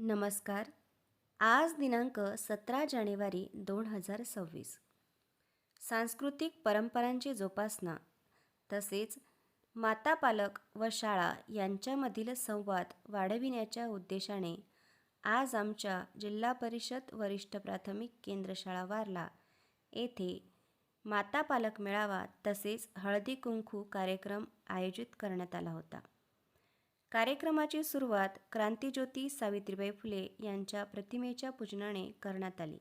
नमस्कार. आज दिनांक 17 जानेवारी 2026. सांस्कृतिक परंपरांची जोपासना तसेच माता पालक व शाळा यांच्यामधील संवाद वाढविण्याच्या उद्देशाने आज आमच्या जिल्हा परिषद वरिष्ठ प्राथमिक केंद्र शाळा वारला येथे माता पालक मेळावा तसेच हळदी कुंकू कार्यक्रम आयोजित करण्यात आला होता. कार्यक्रमाची सुरुवात क्रांतिज्योती सावित्रीबाई फुले यांच्या प्रतिमेच्या पूजनाने करण्यात आली.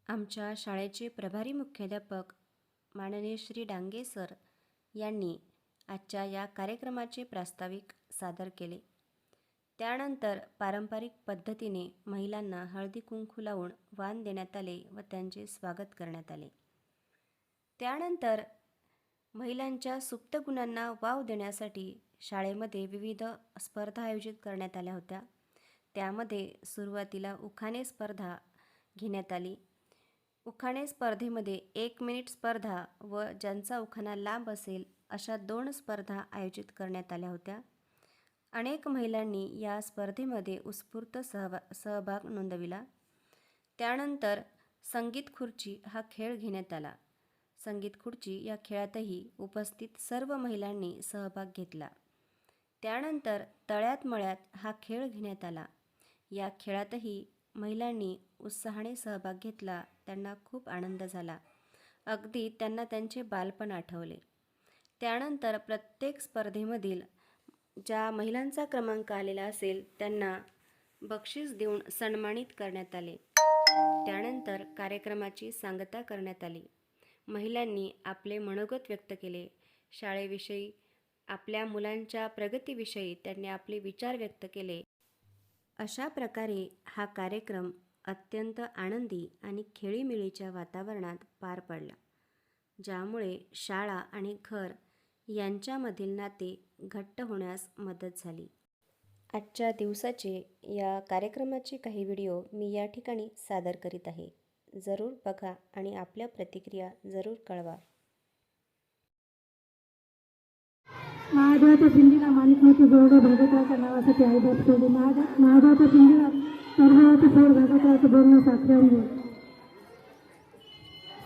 आमच्या शाळेचे प्रभारी मुख्याध्यापक माननीय श्री डांगे सर यांनी आजच्या या कार्यक्रमाचे प्रास्ताविक सादर केले. त्यानंतर पारंपरिक पद्धतीने महिलांना हळदी कुंकू लावून वाण देण्यात आले व त्यांचे स्वागत करण्यात आले. त्यानंतर महिलांच्या सुप्त गुणांना वाव देण्यासाठी शाळेमध्ये विविध स्पर्धा आयोजित करण्यात आल्या होत्या. त्यामध्ये सुरुवातीला उखाणे स्पर्धा घेण्यात आली. उखाणे स्पर्धेमध्ये 1 मिनिट स्पर्धा व ज्यांचा उखाणा लांब असेल अशा 2 स्पर्धा आयोजित करण्यात आल्या होत्या. अनेक महिलांनी या स्पर्धेमध्ये उत्स्फूर्त सहभाग नोंदविला. त्यानंतर संगीत खुर्ची हा खेळ घेण्यात आला. संगीत खुर्ची या खेळातही उपस्थित सर्व महिलांनी सहभाग घेतला. त्यानंतर तळ्यात मळ्यात हा खेळ घेण्यात आला. या खेळातही महिलांनी उत्साहाने सहभाग घेतला. त्यांना खूप आनंद झाला. अगदी त्यांना त्यांचे बालपण आठवले. त्यानंतर प्रत्येक स्पर्धेमधील ज्या महिलांचा क्रमांक आलेला असेल त्यांना बक्षीस देऊन सन्मानित करण्यात आले. त्यानंतर कार्यक्रमाची सांगता करण्यात आली. महिलांनी आपले मनोगत व्यक्त केले. शाळेविषयी आपल्या मुलांच्या प्रगतीविषयी त्यांनी आपले विचार व्यक्त केले. अशा प्रकारे हा कार्यक्रम अत्यंत आनंदी आणि खेळीमेळीच्या वातावरणात पार पडला, ज्यामुळे शाळा आणि घर यांच्यामधील नाते घट्ट होण्यास मदत झाली. आजच्या दिवसाचे या कार्यक्रमाचे काही व्हिडिओ मी या ठिकाणी सादर करीत आहे. जरूर बघा आणि आपल्या प्रतिक्रिया जरूर कळवा. महादेवाच्या पिंडीला माणिक नव्हती जोड भगतरावच्या नावासाठी आईबाप सोडले. महादेवाच्या पिंडीला तरहावती फोड भगतरावचं बोलणं सासऱ्यांनी.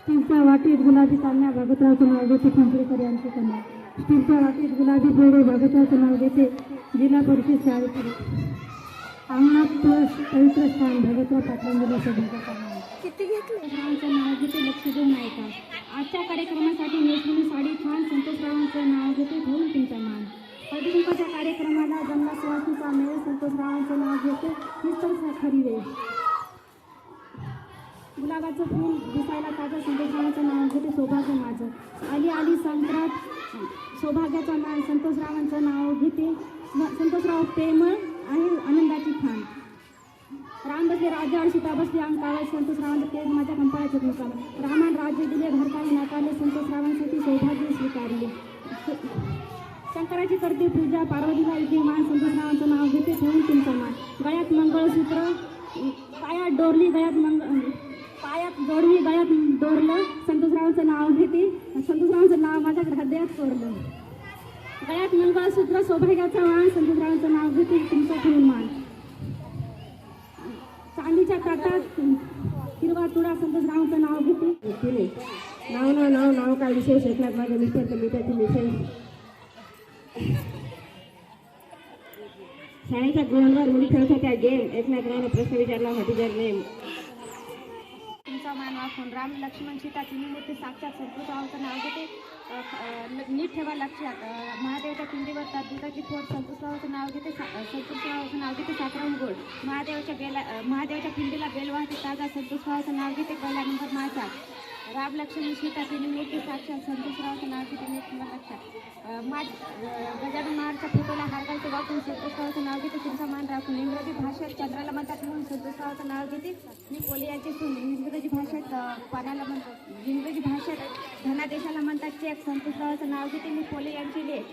स्टीलच्या वाटीत गुलाबी चालण्या भगतरावचं नाव घेते पिंपळेकर यांची कन्या. स्टीलच्या वाटीत गुलाबी फोडे भगतरावचं नाव घेते जिल्हा परिषद शाळेकडे. अंगणात पवित्र स्थान भगतराव पाटलांना सभेचा किती घेतलं रावांचं नाव घेते. लक्ष देऊन ऐका. आजच्या कार्यक्रमासाठी नेसलेली साडी छान संतोषरावांचं नाव घेते ठेवून तुमचा मान. हळदीकुंकवाच्या कार्यक्रमाला जमला सुवासिनीचा मेळ संतोषरावांचं नाव घेते निस्तर खरी वेळ. गुलाबाचं फूल दिसायला ताजं संतोषरावांचं नाव घेते सौभाग्य माझं. आली आली संक्रांत सौभाग्याचा मान संतोषरावांचं नाव घेते संतोषराव प्रेमळ आणि आनंदाची खान. राम बसले राज्यावर सीता बसली अंकावर संतोषरावांचं तेज माझ्या कंपाळाचं मुकाम. रामान राज्य दिले भारताने नाकारले संतोषरावांसाठी सौभाग्य स्वीकारले. शंकराची करते पूजा पार्वतीला विद्यमान संतोषरावांचं नाव घेते ठेवून तुमचं मान. गळ्यात मंगळसूत्र पायात डोरली पायात जोडली गळ्यात डोरलं संतोषरावांचं नाव घेते संतोषरावांचं नाव माझ्या हृदयात कोरलं. गळ्यात मंगळसूत्र सौभाग्याचा मान संतोषरावांचं नाव घेते तुमचं ठेवून मान. चांदीच्या ताटात हिरवा तुडा संतोषरावांचं नाव घेते. नाव काय विशेष ऐकण्यात माझ्या मिठाची विषय. शाळेच्या ग्राउंडवर मुली खेळत होत्या गेम. एकनाथ रावने प्रश्न विचारला हतीजर नेम. तुमचा मान वाचून राम लक्ष्मण सीता तिन्ही मूर्ती साक्षात संतोषरावांचं नाव घेते. नीट ठेवा लक्षात. महादेवाच्या पिंडीवर तात्विकाची फोड संतोषरावांचं नाव घेते संतोषरावांचं नाव घेते साखराहून गोड. महादेवाच्या पिंडीला बेल वाहते ताजा संतोषरावांचं नाव घेते पहिला नंबर माझा. राम लक्ष्मण सीता तिन्ही मूर्ती साक्षात संतोषरावांचं नाव घेते नीट ठेवा लक्षात. गजानन महाराजच्या फोटोला हार घालते वाचून संतोषरावांचं नाव घेते तुमचा मान राखून. इंग्रजी भाषेत चंद्राला म्हणतात म्हणून संतोषरावांचं नाव घेते मी कोली यांची सून. इंग्रजी भाषेत पाण्याला म्हणतात इंग्रजी भाषेत धनादेशाला म्हणतात चेक संतोषरावांचं नाव घेते मी कोली यांची लेख.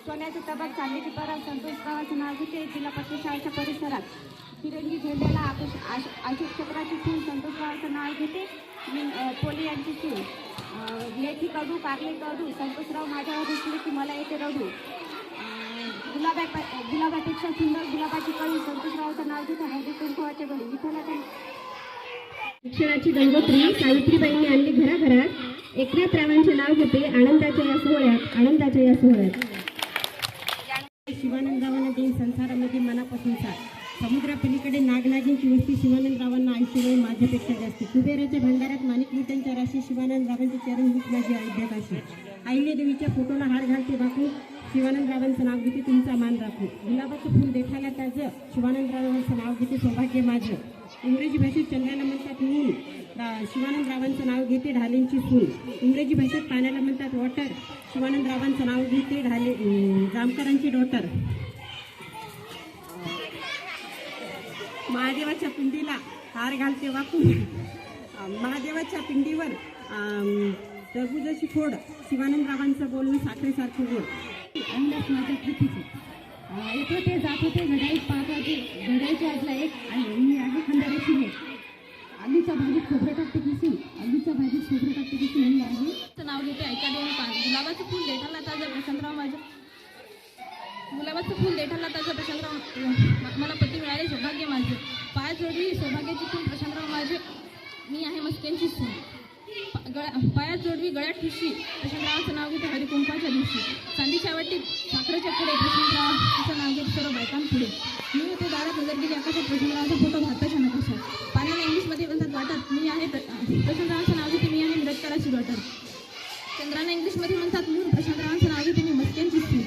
सोन्याची तबाक चांदीची परत संतोषरावांचं नाव घेते जिल्हा परिषद शाळेच्या परिसरात. तिरंगी झेंड्याला अशोक चक्राची फूल संतोषरावांचं नाव घेते मी कोली यांची सून. लेखी कडू कारले कडू संतोषराव माझ्यावर दिसले की मला येते रडू. गुलाब गुलाबापेक्षा सुंदर गुलाबाची कळी संतोषरावचं नाव घेते हळदी कुंकवाच्या घरी विठ्ठलाच्या शिक्षणाची गंगोत्री सावित्रीबाईंनी आणली घराघरात एकनाथरावांचे नाव घेते आनंदाच्या या सोहळ्यात शिवानंदरावांना देईन संसारामध्ये मनापासून साथ समुद्रापलीकडे नागनागींची वस्ती शिवानंदरावांना आयुष्यभर माझ्यापेक्षा जास्ती कुबेराच्या भंडारात माणिक विठ्ठलच्या राशी शिवानंदरावांचे चरण हीच माझी अयोध्याकाशी आईने देवीच्या फोटोला हार घालते बापू शिवानंदरावांचं नाव घेते तुमचा मान राखू गुलाबाचं फुल देखायला त्याचं शिवानंदरावांचं नाव घेते सौभाग्य माझं इंग्रजी भाषेत चंद्राला म्हणतात मूल शिवानंदरावांचं नाव घेते ढालेंची फूल इंग्रजी भाषेत पाण्याला म्हणतात वॉटर शिवानंदरावांचं नाव घेते जामकरांची डॉटर महादेवाच्या पिंडीला हार घालते वाकून महादेवाच्या पिंडीवर टरबुजाची फोड शिवानंदरावांचं बोलणं साखरेसारखं गोड अंदाज माझ्या पृथ्वीचे येत होते जात होते घड्याळीत पाहत होते घड्याळीची आजला एक आणि मी आहे खंडाऱ्याची एक आलूच्या भाजीत खोबरं टाकते किसून आलूच्या भाजीत खोबरं टाकते किसून मी आहे नाव घेते ऐका देऊन पान गुलाबाचं फूल देठाला ताजं प्रशांतराव माझं गुलाबाचं फूल देठाला ताजं प्रशांतराव मला पती मिळाले सौभाग्य माझं पाय जोडली सौभाग्याची फूल प्रशांतराव माझे मी आहे मस्क्यांची सून पायात जोडवी गळ्यात ठुशी प्रशांतरावांचं नाव घेते हळदी कुंकवाच्या दिवशी चांदीच्या वाटीत साखरेच्या पुढे प्रशांतरावांचं नाव घेते सर्व बायकांपुढे मी होते दारात नजर गेली आकाशात प्रशांतरावांचा फोटो भारताच्या नकाशात पाण्याला इंग्लिशमध्ये म्हणतात वाटत मी आहे प्रशांतरावांचं नाव घेते मी आहे मृतकाराची डॉटर चंद्राला इंग्लिशमध्ये म्हणतात मूल प्रशांतरावांचं नाव घेते मी मस्क्यांची सून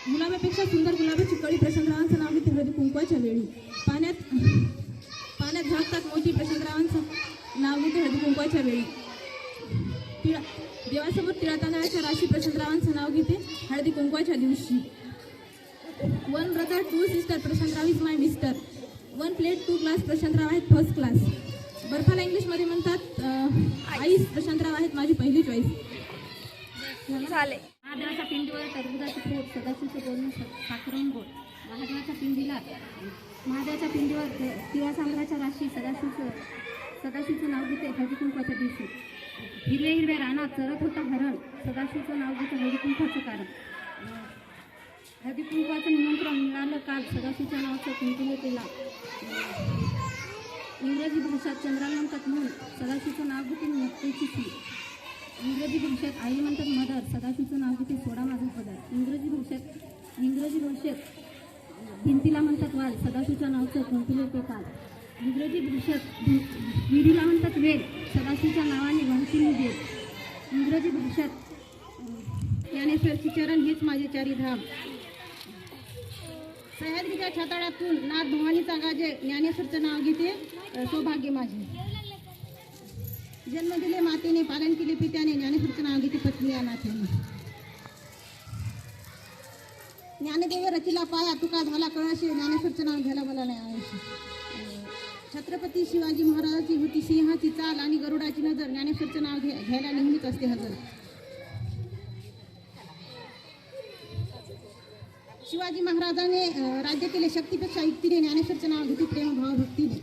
गुलाबापेक्षा सुंदर गुलाबाची कळी प्रशांतरावांचं नाव घेते हळदी कुंकवाच्या वेळी पाण्यात झाकतात मोठी प्रशांतरावांचं नाव घेते हळदी कुंकवाच्या वेळी देवासमोर तिळा तांदळाच्या राशी प्रशांतरावांचं नाव घेते हळदी कुंकवाच्या दिवशी 1 brother 2 sister Prashantrao is my mister 1 plate 2 glass Prashantrao आहेत फर्स्ट क्लास बर्फाला इंग्लिशमध्ये म्हणतात आईस प्रशांतराव आहेत माझी पहिली चॉईस महादेवाच्या पिंडीवर टरबुजाची फोड सदाशिवचं बोलणं साखरण गोड महादेवाच्या पिंडीवर तिळा तांदळाच्या राशी सदाशिवचं नाव घेते हळदी कुंकवाच्या दिवशी हिरव्या रानात चरत होता हरण सदाशिवचं नाव घेते हळदी कुंकवाचं कारण हळदी कुंकवाचं निमंत्रण मिळालं काल सदाशिवच्या नावाचं कुंकुम केला इंग्रजी भाषेत चंद्राला म्हणतात मूल सदाशिवचं नाव घेते नक्कीची फी इंग्रजी भाषेत आई म्हणतात मदर सदाशिवचं नाव घेते सोडा माझा पदर इंग्रजी भाषेत भिंतीला म्हणतात वाल सदाशिवच्या नावाचं कुंकुम ते काल इंग्रजी भाषेत विहिरीला म्हणतात वेल सदाशिवच्या नावाने वाहती देत इंग्रजी भाषेत ज्ञानेश्वरची चरण हेच माझे चारी धाम सह्याद्रीच्या छाताळ्यातून नाथ भवानीचा गाजे ज्ञानेश्वरचं नाव घेते सौभाग्य माझे जन्म दिले मातेने पालन केले पित्याने ज्ञानेश्वरचं नाव घेते पत्नी अनाथेने ज्ञानदेव रचिला पाया तुका झाला कळाशी ज्ञानेश्वरचं नाव घ्यायला मला नाही आयुष्य छत्रपती शिवाजी महाराजांची होती सिंहाची चाल आणि गरुडाची नजर ज्ञानेश्वरचं नाव घ्यायला नेहमीच असते हजर शिवाजी महाराजांनी राज्य केले शक्तीपेक्षा युक्तीने ज्ञानेश्वरचं नाव घेते प्रेमभाव भक्तीने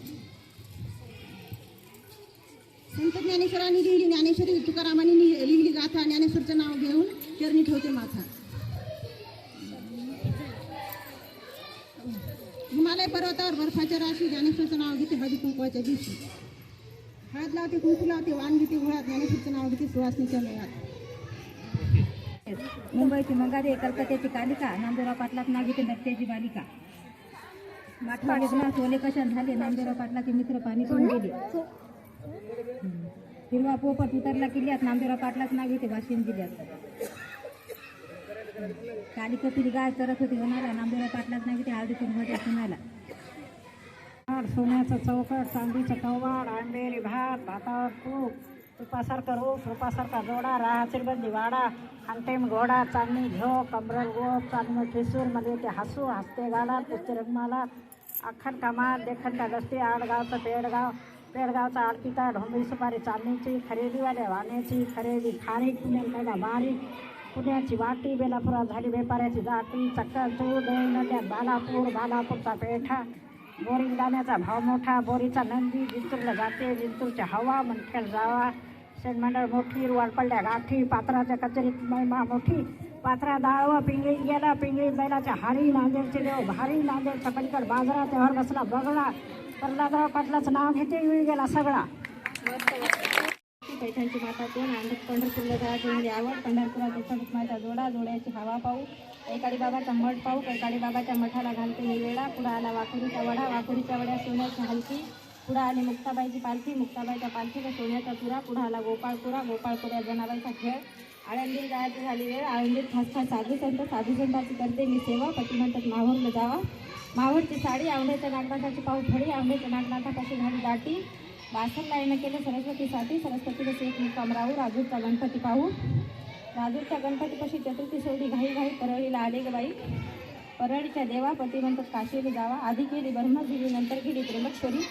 संत ज्ञानेश्वरांनी लिहिली ज्ञानेश्वरी तुकारामांनी लिहिली गाथा ज्ञानेश्वरचं नाव घेऊन चरणी ठेवते माथा हिमालय पर्वतावर बर्फाच्या राशी ज्ञानेश्वरचं नाव घेते हळदी कुंकवाच्या दिवशी हळद लावते कुंकू लावते वाण घेते घोळात ज्ञानेश्वरचं नाव घेते सुवासनीच्या मेळात मुंबईची मंगारी कलकत्त्याची कालिका नामदेवराव पाटलात नाव घेते नृत्याची बालिका माठवाडे गुन्हा सोले कशात झाले नामदेवराव पाटलाचे मित्र पाणी सोडून गेले हिरवा पोपट उतरला किल्ल्यात नामदेवराव पाटलाच नाव घेते वाशिम जिल्ह्यात कालिकतील गाय चरत होती होणारा नामदेवराव पाटलाच नाव घेते हळदी कुंकवाच्या सुनाला सोन्याचं चौकट चांदीचं कवाड आंबेरी भात भातावर तूप तुपासारखं रूप रूपासारखा जोडा राहाची बंदी वाडा अंटेम घोडा चांदणी झो कमरल गोप चांदणं ठिसूर मध्ये ते हसू हसते गाला पुसते रंगमाला अख्खन कमाल देखन का दस्ती आडगावचं पेडगावचा आडपिता ढोंबी सुपारी चांदणीची खरेदीवाल्या वाण्याची खरेदी खारीक पुण्याला बारीक पुण्याची वाटी बेलापुरात झाली व्यापाऱ्याची जाती चक्कर चूर नद्यात बालापूरचा पेठा बोरी दाण्याचा भाव मोठा बोरीचा नंदी जिंतूरला जाते जिंतूरच्या हवा मनखेल जावा शेणमंडळ मोठी रुवाड पडल्या गाठी पात्राच्या कचेरीत महिमा मोठी पात्रा डाळव पिंगळीत गेला, पिंगळीत बैलाच्या हारी नांदेडचे देव भारी, नांदेडच्या पलीकड बाजारा त्यावर बसला बगडा, प्रल्हादराव पाटलाचं नाव घेते वेळ गेला सगळा. पैठणची माता कोण पंढरपूरला जायची म्हणजे आवड, पंढरपुरात एखादीच माझ्या जोडा, जोड्याची हवा पाहू, कैकाडी बाबाचा मठ पाहू, कैकाडी बाबाच्या मठाला घालते मी वेळा, पुढं आला वाकुरीचा वडा, वाकुरीच्या वड्या सोन्याची हलकी, पुढं आली मुक्ताबाईची पालखी, मुक्ताबाईच्या पालखीचा सोन्याचा तुरा, पुढं आला गोपाळपुरा, गोपाळपुऱ्या जनाबाईचा खेळ, आळंदीत जायची झाली वेळ, आळंदीत खास खास साधू संतांची करते मी सेवा, पती म्हणतात माहूरला जावा, माहूरची साडी, आवड्याच्या नागनाथाची पाहू फळी, आवड्याच्या नागनाथापाशी झाली गाठी, बासरला येणं केलं सरस्वतीसाठी, सरस्वतीला एक मुक्काम राहू, राजूरचा गणपती पाहू, राजूरच्या गणपतीपाशी चतुर्थी सोडली घाई घाई, परळीला आले ग बाई, परळीच्या देवा, पती म्हणतात काशीला जावा, आधी केली ब्रह्मगिरी, नंतर गेली त्र्यंबकेश्वरी,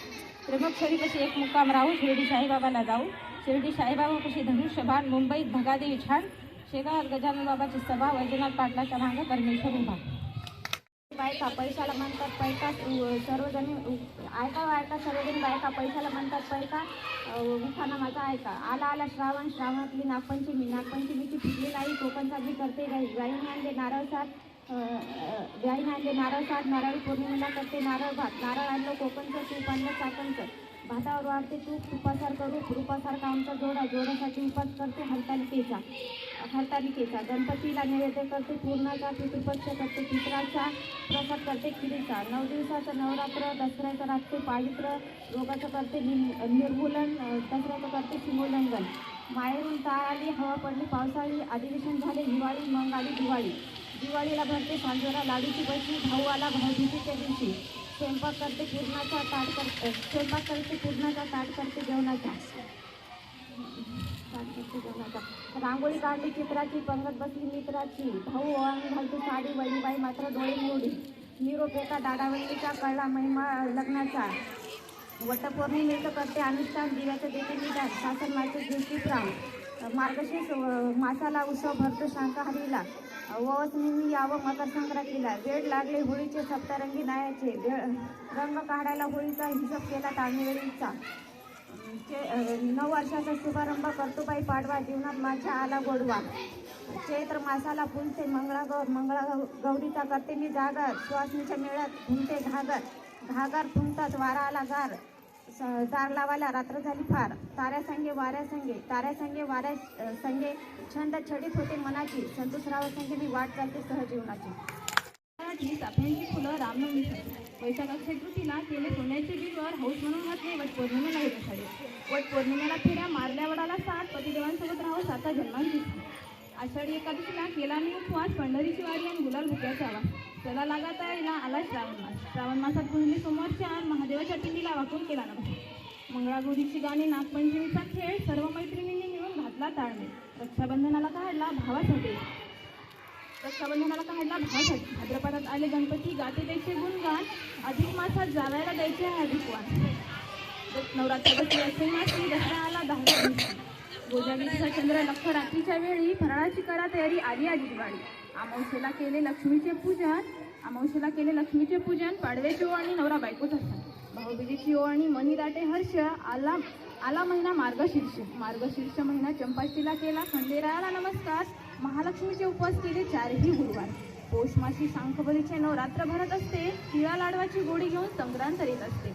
त्र्यंबकेश्वरीपाशी एक मुक्काम राहू, शिर्डी साईबाबाला जाऊ, शिर्डी साईबाबापाशी धनुष्यबाण, मुंबईत भगादेवी छान, शेगावात गजानन बाबाची सभा, वैजनाथ पाटलाच्या मागे परमेश्वर उभा. बायका पैशाला म्हणतात पैका, सर्वजणी ऐका सर्वजणी बायका पैशाला म्हणतात पैका, उखाणा माझा ऐका, आला आला श्रावण, श्रावणातली नागपंचमी, नागपंचमीची फुटली नाही, कोकणचा बी करते गाई, गाईने आणले नारळ सात, गाईने आणले नारळ सात, नारळी पौर्णिमेला करते नारळ भात, नारळ आणलं कोकणचं, तूप आणलं चाकणचं, भातावर वाढते तूप, तुपासारखं रूप, रूपासारखा आमचा जोडा, जोडासाठी उपास करते हरतालिकेचा, गणपतीला नैवेद्य करते पूर्णाचा, पितृपक्ष करते पित्राचा, प्रसाद करते खिरीचा, 9 दिवसाचं नवरात्र, दसऱ्याचं रात्री पावित्र, रोगाचं करते निर्मूलन, दसऱ्याचं करते सीमोल्लंघन, माहेरून ताळ आली, हवा पडली पावसाळी, अधिवेशन झाले हिवाळी, मग आली दिवाळी, दिवाळीला भरते सांजोरा लाडूची बशी, भाऊ आला भाऊबीजेच्या दिवशी, स्वयंपाक करते पूर्णाचा ताट करते जेवणाचा, रांगोळी काढली चित्राची, पंगत बसली मित्राची, भाऊ ओवाळणी घालते साडी, वहिनीबाई मात्र डोळे मोडी, निरोप एका दाडावणीचा, कळला महिमा लग्नाचा, वटपौर्णिमेचं करते अनुष्ठान, दिव्याचं देते निदान, सासर मायचं दिवशी प्राण, मार्गशीर्ष मासाला उत्सव भरतो शांकाहारीला, ववसनींनी यावं मकर संक्रांतीला, वेळ लागले होळीचे सप्तरंगी नायाचे, रंग काढायला होळीचा हिशोब केला ताळमेळीचा, 9 वर्षाचा शुभारंभ करतो बाई पाडवा, जीवनात माझ्या आला गोडवा, चैत्र मासाला फुलते मंगळागौरीचा करते मी जागर, श्वासनीच्या मेळ्यात घुमते घागर फुंकतात वारा आला गार, दार लावायला रात्र झाली फार, ताऱ्यासंगे वाऱ्यासंगे छंद छडीत होते मनाची, संतोषरावासंगे मी वाट चालते सहजीवनाची. चाफ्यांची फुलं रामनवमीसाठी, वैशाख अक्षय तृतीला केले सोन्याचे बिलवर, हौस म्हणून घातले वटपौर्णिमेला होते साडे, वटपौर्णिमेला फेऱ्या मारल्या वडाला साथ, पतिदेवांसोबत राहू 7 जन्मांची, आषाढी एकादशीला केला मी उपवास, पंढरीची वारी आणि गुलाल भुक्याचा आवाज, चला लागा तयारीला आला श्रावण मासात पुढली सोमवारच्या महादेवाच्या पिंडीला वाकून केला नमस्कार, मंगळागौरीची गाणी, नागपंचमीचा खेळ, सर्व मैत्रिणींनी मिळून घातला ताळमेळ, रक्षाबंधनाला काढला भावासाठी, भाद्रपदात आले गणपती, गाते द्यायचे गुणगान, अधिक मासात जावायला द्यायचे अधिक वाण, नवरात्र बसली असे मासी, दसरा आला 10व्या दिवशी, गोजागिरीचा चंद्र लख रात्रीच्या वेळी, फराळाची करा तयारी आली दिवाळी, अमावस्येला केले लक्ष्मीचे पूजन, पाडव्याची ओवाळणी नवरा बायकोचा सण, भाऊबीजेची ओवाळणी मनी दाटे हर्ष, आला महिना मार्गशीर्ष महिना चंपाष्टीला केला खंडेरायाला नमस्कार, महालक्ष्मीचे उपवास केले 4ही गुरुवार, पौष मासी सांखबलीचे नवरात्र भरत असते, तिळा लाडवाची गोडी घेऊन संक्रांत येत असते,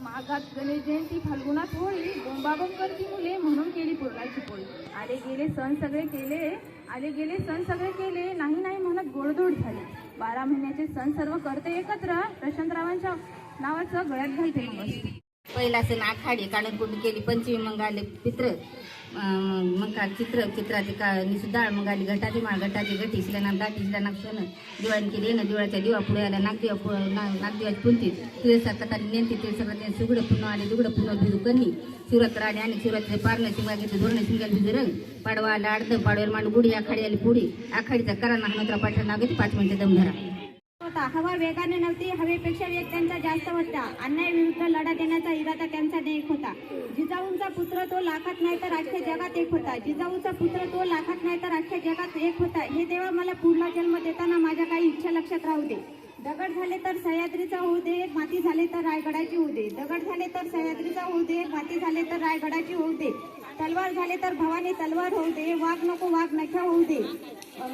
माघात गणेश जयंती, फाल्गुनात होळी, बोंबाबोंब करती मुले म्हणून केली पुरणाची पोळी, आले गेले सण सगळे केले, नाही म्हणत गोडधोड झाले, 12 महिन्याचे सण सर्व करते एकत्र, प्रशांतरावांच्या नावाचं गळ्यात घालते मंगळ. पहिला सण आखाडी काढून केली, पंचमी मग आले पित्र, मग काल चित्राची डाळ, मग आली घटाची माळ, घटाची घटी, शिलानाथ दाटी, शिलानाथ सोनं, दिवाळी केली ना, दिवाळीच्या दिवा पुढे आला नागदेवाची पुंती, तिळसा कटाने नेमती, तिळसा सुगडं पुन्हा आले, दुगडं पुन्हा भिजू कन्नी, शिवरात्र आले आणि शिवरात्री पारणं शिंगा घेतली, धोरणं शिंगाला भिजू रंग, पाडवा आला अर्ध, पाडव्याला मांड गुढी, आखाडी आली पुढी, आखाडीचा करा नागमंत्रा पाठवा नाव घेते, 5 मिनिटं दमधरा. हवा वेगाने नव्हती, हवेपेक्षा वेग त्यांचा जास्त होता, अन्याय विरुद्ध लढा देण्याचा इरादा त्यांचा नेक होता, जिजाऊंचा पुत्र तो लाखात नाही तर अख्ख्या जगात एक होता, हे देवा मला पुढला जन्म देताना माझ्या काही इच्छा लक्षात राहू दे, दगड झाले तर सह्याद्रीचा होऊ दे, माती झाले तर रायगडाची होऊ दे. दगड झाले तर सह्याद्रीचा होऊ दे, माती झाले तर रायगडाची होऊ दे. तलवार झाले तर भवानी तलवार होऊ दे, वाघ नको वाघ नख्या होऊ दे.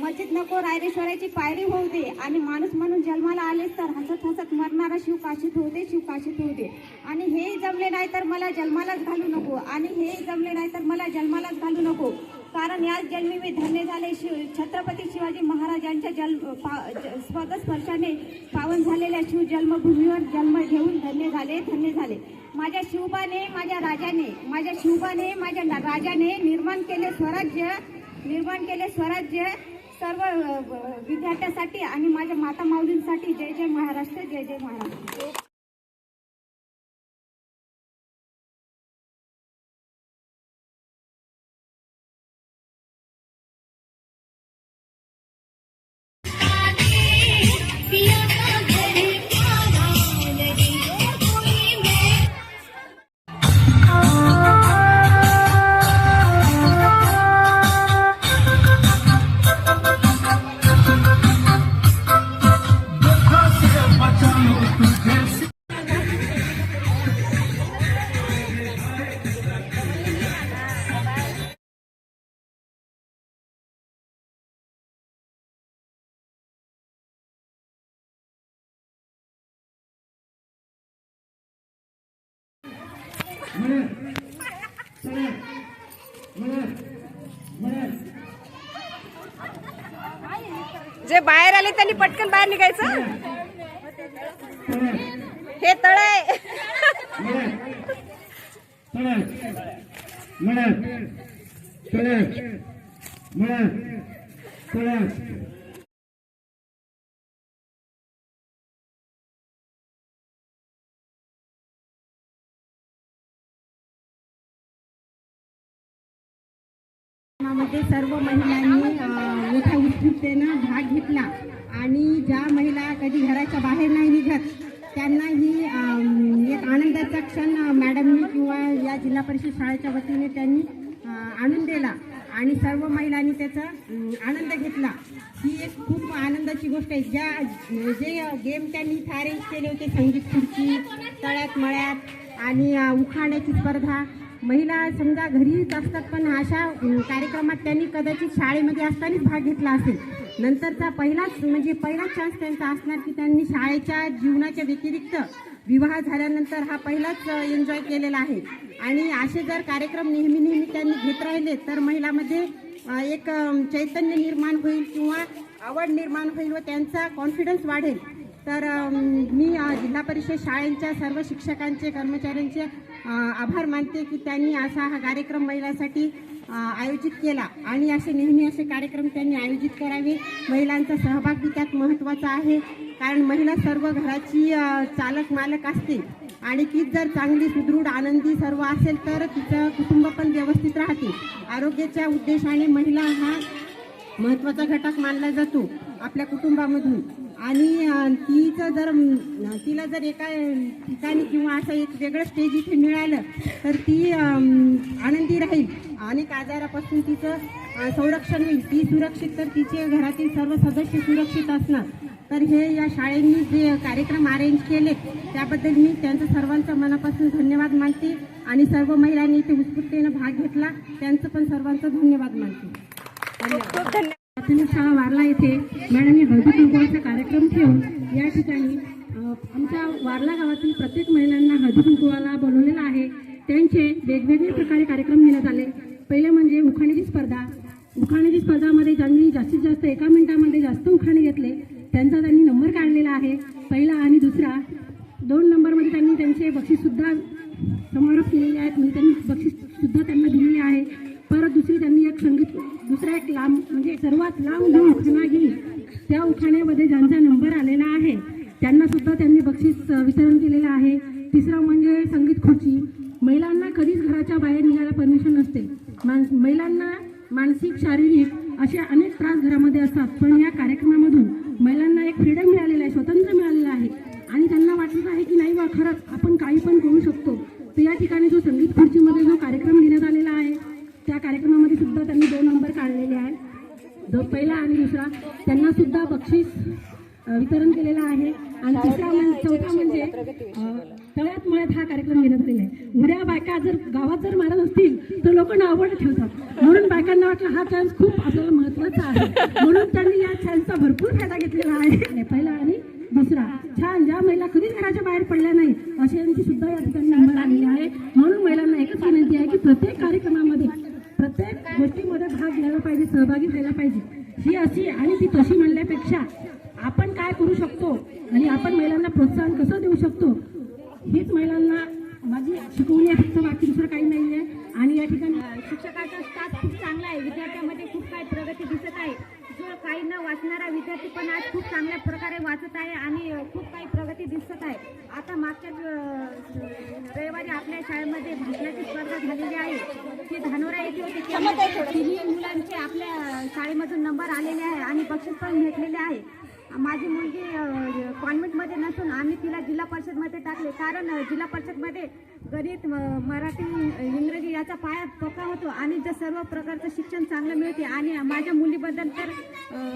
मस्जिद नको रायरेश्वराची पायरी होऊ दे. आणि माणूस म्हणून जन्माला आलेस तर हसत हसत मरणारा शिव काशीत होऊ दे, शिव काशीत होऊ दे. आणि हेही जमले नाही तर मला जन्मालाच घालू नको. आणि हेही जमले नाही तर मला जन्मालाच घालू नको. कारण याच जन्मी मी धन्य झाले. छत्रपती शिवाजी महाराजांच्या स्वगस्पर्शाने पावन झालेल्या शिव जन्मभूमीवर जन्म घेऊन धन्य झाले, धन्य झाले. माझ्या शिवबाने, माझ्या राजाने, माझ्या शिवबाने, माझ्या राजाने निर्माण केले स्वराज्य सर्व विद्यार्थ्यांसाठी आणि माझ्या माता माऊलींसाठी. जय जय महाराष्ट्र, जय जय महाराष्ट्र. जे बाहेर आले त्यांनी पटकन बाहेर निघायचं. हे तळ आहे. मध्ये सर्व महिलांनी मोठ्या उत्सुकतेनं भाग घेतला. आणि ज्या महिला कधी घराच्या बाहेर नाही निघत त्यांनाही एक आनंदाचा क्षण मॅडमनी किंवा या जिल्हा परिषद शाळेच्या वतीने त्यांनी आणून दिला. आणि सर्व महिलांनी त्याचा आनंद घेतला. ही एक खूप आनंदाची गोष्ट आहे. जे गेम त्यांनी इथे अरेंज केले होते, संगीत खुर्ची, तळ्यात मळ्यात आणि उखाण्याची स्पर्धा. महिला समजा घरीच असतात पण अशा कार्यक्रमात त्यांनी कदाचित शाळेमध्ये असतानाच भाग घेतला असेल. नंतरचा पहिलाच चान्स त्यांचा असणार की त्यांनी शाळेच्या जीवनाच्या व्यतिरिक्त विवाह झाल्यानंतर हा पहिलाच एन्जॉय केलेला आहे. आणि असे जर कार्यक्रम नेहमी त्यांनी घेत राहिले तर महिलांमध्ये एक चैतन्य निर्माण होईल किंवा आवड निर्माण होईल व त्यांचा कॉन्फिडन्स वाढेल. तर मी जिल्हा परिषद शाळेंच्या सर्व शिक्षकांचे, कर्मचाऱ्यांचे आभार मानते की त्यांनी असा हा कार्यक्रम महिलांसाठी आयोजित केला. आणि नेहमी असे कार्यक्रम त्यांनी आयोजित करावे. महिलांचा सहभाग त्यात महत्त्वाचा आहे. कारण महिला सर्व घराची चालक मालक असते. आणि तीच जर चांगली सुदृढ आनंदी सर्व असेल तर तिचं कुटुंब पण व्यवस्थित राहते. आरोग्याच्या उद्देशाने महिला हा महत्त्वाचा घटक मानला जातो आपल्या कुटुंबामधून. आणि तिला जर एका ठिकाणी किंवा असं एक वेगळं स्टेज इथे मिळालं तर ती आनंदी राहील. अनेक आजारापासून तिचं संरक्षण होईल. ती सुरक्षित तर तिचे घरातील सर्व सदस्य सुरक्षित असणार. तर हे या शाळेंनी जे कार्यक्रम अरेंज केले त्याबद्दल मी त्यांचं सर्वांचा मनापासून धन्यवाद मानते. आणि सर्व महिलांनी इथे उत्स्फूर्ततेनं भाग घेतला त्यांचं पण सर्वांचा धन्यवाद मानते. प्राथमिक शाळा वारला येथे मॅडमने हळदी कुंकवाचा कार्यक्रम ठेवून या ठिकाणी आमच्या वारला गावातील प्रत्येक महिलांना हळदी कुंकवाला बोलवलेलं आहे. त्यांचे वेगवेगळे प्रकारे कार्यक्रम घेण्यात आले. पहिले म्हणजे उखाण्याची स्पर्धा. उखाण्याची स्पर्धामध्ये ज्यांनी जास्तीत जास्त 1 मिनिटामध्ये जास्त उखाणे घेतले त्यांचा त्यांनी नंबर काढलेला आहे. पहिला आणि दुसरा 2 नंबरमध्ये त्यांनी त्यांचे बक्षीससुद्धा समारोप केलेले आहेत. म्हणजे त्यांनी बक्षीससुद्धा त्यांना दिलेले आहे. परत दुसरी त्यांनी दुसरा एक लांब म्हणजे सर्वात लांब जो उखाणा घेईल त्या उखाण्यामध्ये ज्यांचा नंबर आलेला आहे त्यांना सुद्धा त्यांनी बक्षीस वितरण केलेलं आहे. तिसरा म्हणजे संगीत खुर्ची. महिलांना कधीच घराच्या बाहेर निघायला परमिशन नसते. महिलांना मानसिक, शारीरिक असे अनेक त्रास घरामध्ये असतात. पण या कार्यक्रमामधून महिलांना एक फ्रीडम मिळालेलं आहे, स्वातंत्र्य मिळालेलं आहे. आणि त्यांना वाटत आहे की नाही बा खरंच आपण काही पण करू शकतो. तर या ठिकाणी जो संगीत खुर्चीमध्ये जो कार्यक्रम घेण्यात आलेला आहे त्या कार्यक्रमामध्ये सुद्धा त्यांनी 2 नंबर काढलेले आहेत. जो पहिला आणि दुसरा त्यांना सुद्धा बक्षीस वितरण केलेलं आहे. आणि चौथा म्हणजे तळ्यात मळ्यात हा कार्यक्रम घेण्यात आलेला आहे. उड्या बायका जर गावात जर मारत असतील तर लोक नावड ठेवतात, म्हणून बायकांना वाटलं हा चान्स खूप आपल्याला महत्वाचा आहे, म्हणून त्यांनी या चान्सचा भरपूर फायदा घेतलेला आहे. पहिला आणि दुसरा छान, ज्या महिला कधीच घराच्या बाहेर पडल्या नाही अशांची सुद्धा या ठिकाणी नंबर आलेली आहे. म्हणून महिलांना एकच विनंती आहे की प्रत्येक कार्यक्रमामध्ये प्रत्येक गोष्टीमध्ये भाग घ्यायला पाहिजे, सहभागी व्हायला पाहिजे. ही अशी आणि ती तशी म्हणण्यापेक्षा आपण काय करू शकतो आणि आपण महिलांना प्रोत्साहन कसं देऊ शकतो हीच महिलांना माझी शिकवणी आहे, फक्त बाकी दुसरं काही नाही आहे. आणि या ठिकाणी शिक्षकाचा स्टाफ खूप चांगला आहे. विद्यार्थ्यामध्ये खूप काही प्रगती दिसत आहे. जो काही न वाचणारा विद्यार्थी पण आज खूप चांगल्या प्रकारे वाचत आहे आणि खूप काही प्रगती दिसत आहे. आता मागच्या रविवारी आपल्या शाळेमध्ये भाषणाची स्पर्धा झालेली आहे. ती धानोरा येथे होती. तिन्ही मुलांचे आपल्या शाळेमधून नंबर आलेले आहे आणि बक्षीस पण भेटलेले आहे. माझी मुलगी कॉन्व्हेंटमध्ये नसून आम्ही तिला जिल्हा परिषदमध्ये टाकले, कारण जिल्हा परिषदमध्ये गणित, मराठी, इंग्रजी याचा पाया पक्का होतो आणि जे सर्व प्रकारचं शिक्षण चांगलं मिळते. आणि माझ्या मुलीबद्दल तर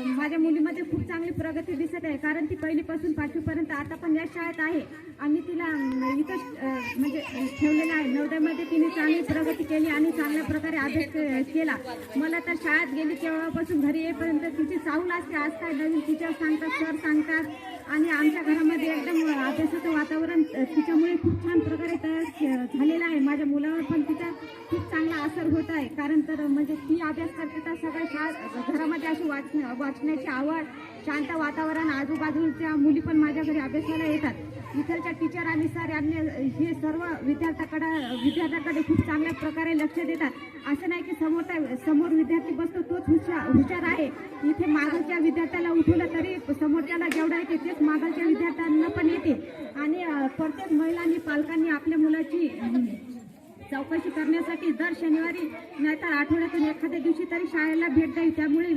माझ्या मुलीमध्ये खूप चांगली प्रगती दिसत आहे, कारण ती पहिलीपासून 5वीपर्यंत आता पण या शाळेत आहे. आम्ही तिला इथं म्हणजे ठेवलेलं आहे. नवोदयमध्ये तिने चांगली प्रगती केली आणि चांगल्या प्रकारे अभ्यास केला. मला तर शाळेत गेली तेव्हापासून घरी येईपर्यंत तिची चाहूल असते, आज काय नवीन टीचर सांगतात, सर सांगतात. आणि आमच्या घरामध्ये एकदम अभ्यासाचं वातावरण तिच्यामुळे खूप छान प्रकारे तयार झालेलं आहे. माझ्या मुलावर पण तिचा खूप चांगला असर होत आहे, कारण तर म्हणजे ती अभ्यास करते तर सगळ्या घरामध्ये अशी वाचण्याची आवड, शांत वातावरण, आजूबाजूच्या मुली पण माझ्या घरी अभ्यासाला येतात. इथलच्या टीचर आणि सर यांनी हे सर्व विद्यार्थ्याकडे खूप चांगल्या प्रकारे लक्ष देतात. असं नाही की समोर विद्यार्थी बसतो तोच हुशार आहे. इथे मागच्या विद्यार्थ्याला उठवलं तरी समोरच्याला जेवढं येते तेच मागच्या विद्यार्थ्यांना पण येते. आणि प्रत्येक महिलांनी, पालकांनी आपल्या मुलाची चौकशी करण्यासाठी दर शनिवारी नाहीतर आठवड्यातून एखाद्या दिवशी तरी शाळेला भेट द्यावी. त्यामुळे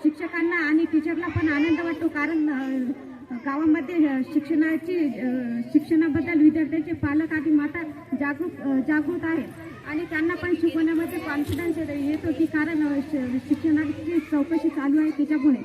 शिक्षकांना आणि टीचरला पण आनंद वाटतो, कारण गावामध्ये शिक्षणाबद्दल विद्यार्थ्यांचे पालक आणि माता जागृत आहेत आणि त्यांना पण शिकवण्यामध्ये कॉन्फिडन्स येतो की कारण शिक्षणाची चौकशी चालू आहे त्याच्यामुळे.